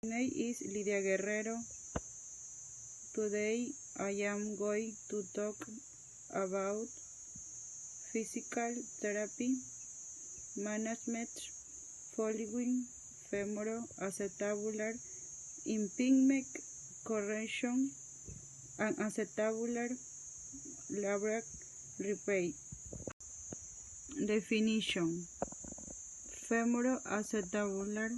My name is Lidia Guerrero. Today I am going to talk about physical therapy management following femoroacetabular impingement correction and acetabular labral repair. Definition: femoroacetabular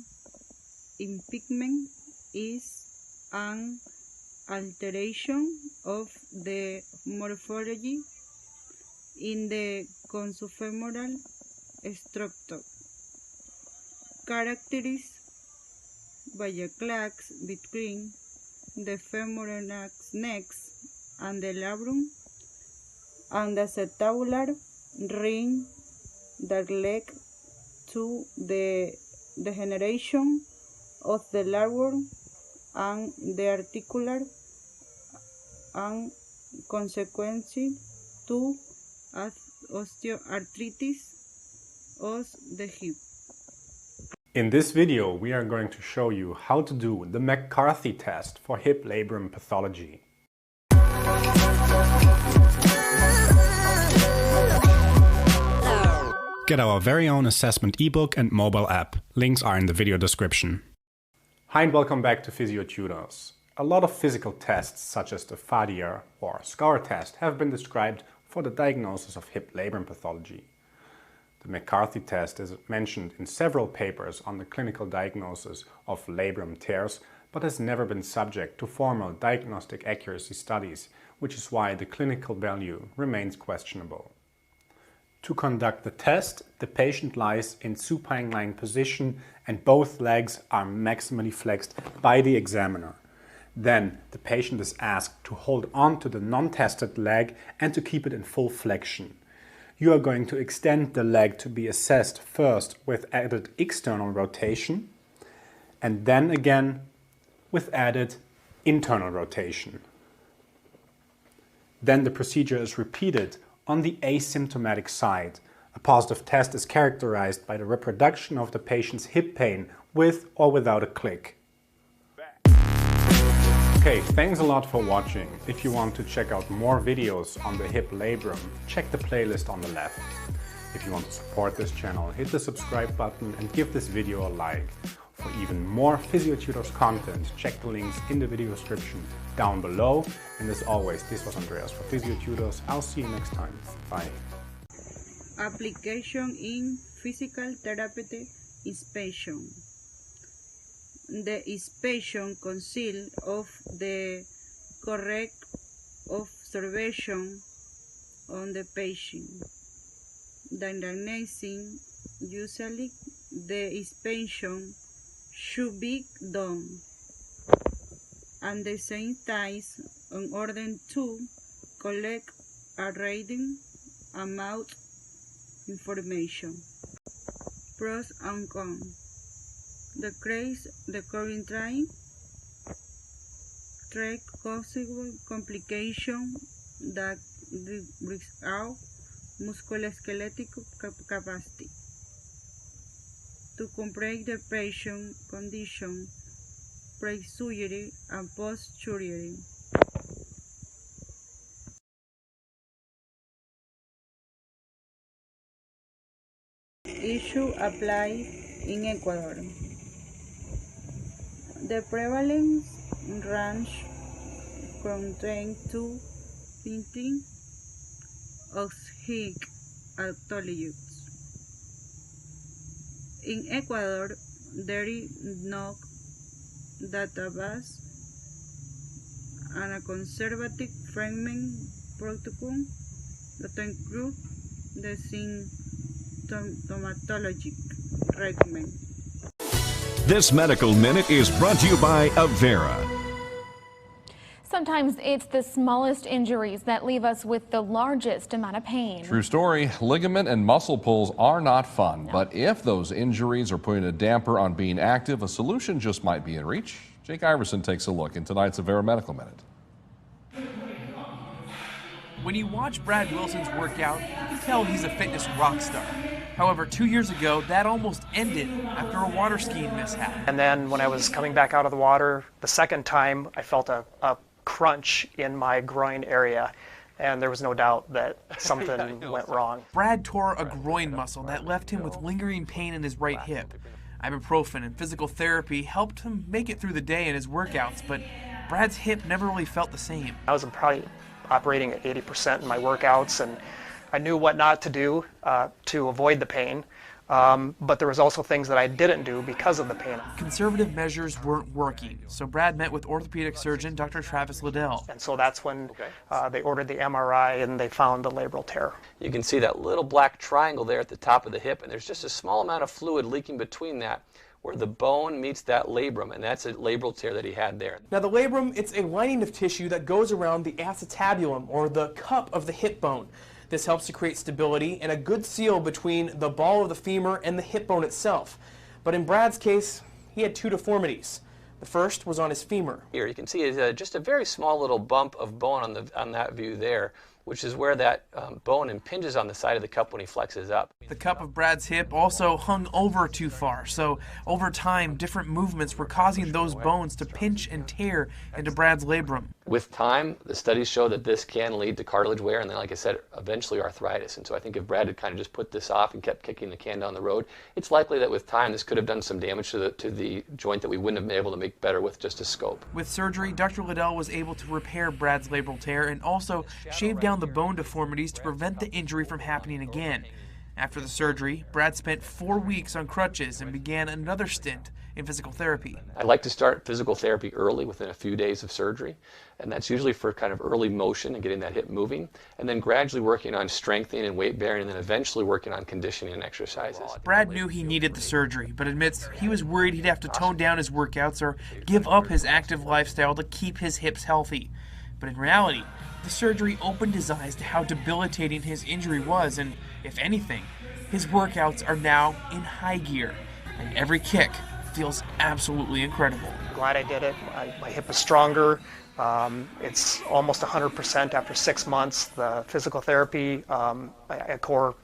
impingement is an alteration of the morphology in the consofemoral structure, characterized by a crack between the femoral neck and the labrum, and the acetabular ring that led to the degeneration of the labrum and the articular, and consequently to osteoarthritis of the hip. In this video, we are going to show you how to do the McCarthy test for hip labrum pathology. Get our very own assessment ebook and mobile app. Links are in the video description. Hi and welcome back to PhysioTutors. A lot of physical tests such as the Fadia or scar test have been described for the diagnosis of hip labrum pathology. The McCarthy test is mentioned in several papers on the clinical diagnosis of labrum tears, but has never been subject to formal diagnostic accuracy studies, which is why the clinical value remains questionable. To conduct the test, the patient lies in supine lying position and both legs are maximally flexed by the examiner. Then the patient is asked to hold on to the non-tested leg and to keep it in full flexion. You are going to extend the leg to be assessed first with added external rotation and then again with added internal rotation. Then the procedure is repeated on the asymptomatic side. A positive test is characterized by the reproduction of the patient's hip pain with or without a click. Okay, thanks a lot for watching. If you want to check out more videos on the hip labrum, check the playlist on the left. If you want to support this channel, hit the subscribe button and give this video a like. For even more PhysioTutors content, check the links in the video description down below. And as always, this was Andreas for PhysioTutors. I'll see you next time. Bye. Application in physical therapy inspection. The inspection consists of the correct observation on the patient. Diagnosing: usually the inspection should be done at the same time in order to collect a reading amount information. Pros and cons. Decrease the current time, track possible complications that without musculoskeletal capacity. To compare the patient condition pre-surgery and post-surgery. Issue apply in Ecuador. The prevalence range from 10 to 15 of hip pathologies. In Ecuador, there is no database and a conservative treatment protocol that includes the symptomatologic treatment. This Medical Minute is brought to you by Avera. Sometimes it's the smallest injuries that leave us with the largest amount of pain. True story. Ligament and muscle pulls are not fun, but if those injuries are putting a damper on being active, a solution just might be in reach. Jake Iverson takes a look in tonight's Avera Medical Minute. When you watch Brad Wilson's workout, you can tell he's a fitness rock star. However, 2 years ago, that almost ended after a water skiing mishap. And then when I was coming back out of the water the second time, I felt a crunch in my groin area, and there was no doubt that something went wrong. Brad tore a groin muscle that left him with lingering pain in his right hip. Ibuprofen and physical therapy helped him make it through the day in his workouts, but Brad's hip never really felt the same. I was probably operating at 80% in my workouts, and I knew what not to do to avoid the pain, but there was also things that I didn't do because of the pain. Conservative measures weren't working, so Brad met with orthopedic surgeon Dr. Travis Liddell. And so that's when they ordered the MRI and they found the labral tear. You can see that little black triangle there at the top of the hip, and there's just a small amount of fluid leaking between that where the bone meets that labrum, and that's a labral tear that he had there. Now the labrum, it's a lining of tissue that goes around the acetabulum, or the cup of the hip bone. This helps to create stability and a good seal between the ball of the femur and the hip bone itself. But in Brad's case, he had two deformities. The first was on his femur. Here you can see just a very small little bump of bone on that view there, which is where that bone impinges on the side of the cup when he flexes up. The cup of Brad's hip also hung over too far, so over time, different movements were causing those bones to pinch and tear into Brad's labrum. With time, the studies show that this can lead to cartilage wear and then, like I said, eventually arthritis. And so I think if Brad had kind of just put this off and kept kicking the can down the road, it's likely that with time this could have done some damage to the joint that we wouldn't have been able to make better with just a scope. With surgery, Dr. Liddell was able to repair Brad's labral tear and also shave down the bone deformities to prevent the injury from happening again. After the surgery, Brad spent 4 weeks on crutches and began another stint in physical therapy. I like to start physical therapy early, within a few days of surgery, and that's usually for kind of early motion and getting that hip moving, and then gradually working on strengthening and weight bearing, and then eventually working on conditioning and exercises. Brad knew he needed the surgery, but admits he was worried he'd have to tone down his workouts or give up his active lifestyle to keep his hips healthy. But in reality, the surgery opened his eyes to how debilitating his injury was, and if anything, his workouts are now in high gear, and every kick feels absolutely incredible. Glad I did it. My hip is stronger. It's almost 100% after 6 months. The physical therapy at Core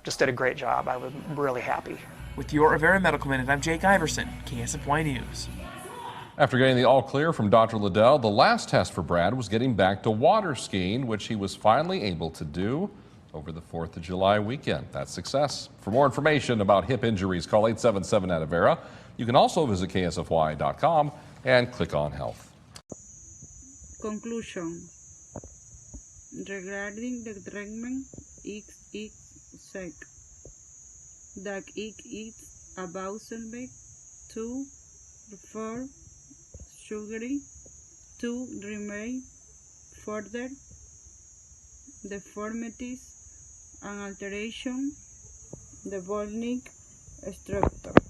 just did a great job. I was really happy. With your Avera Medical Minute, I'm Jake Iverson, KSFY News. After getting the all clear from Dr. Liddell, the last test for Brad was getting back to water skiing, which he was finally able to do over the 4th of July weekend. That's success. For more information about hip injuries, call 877-AVERA. You can also visit ksfy.com and click on Health. Conclusion. Regarding the treatment, it's sick. That it is about to refer sugary to remain further deformities and alteration the bony structure.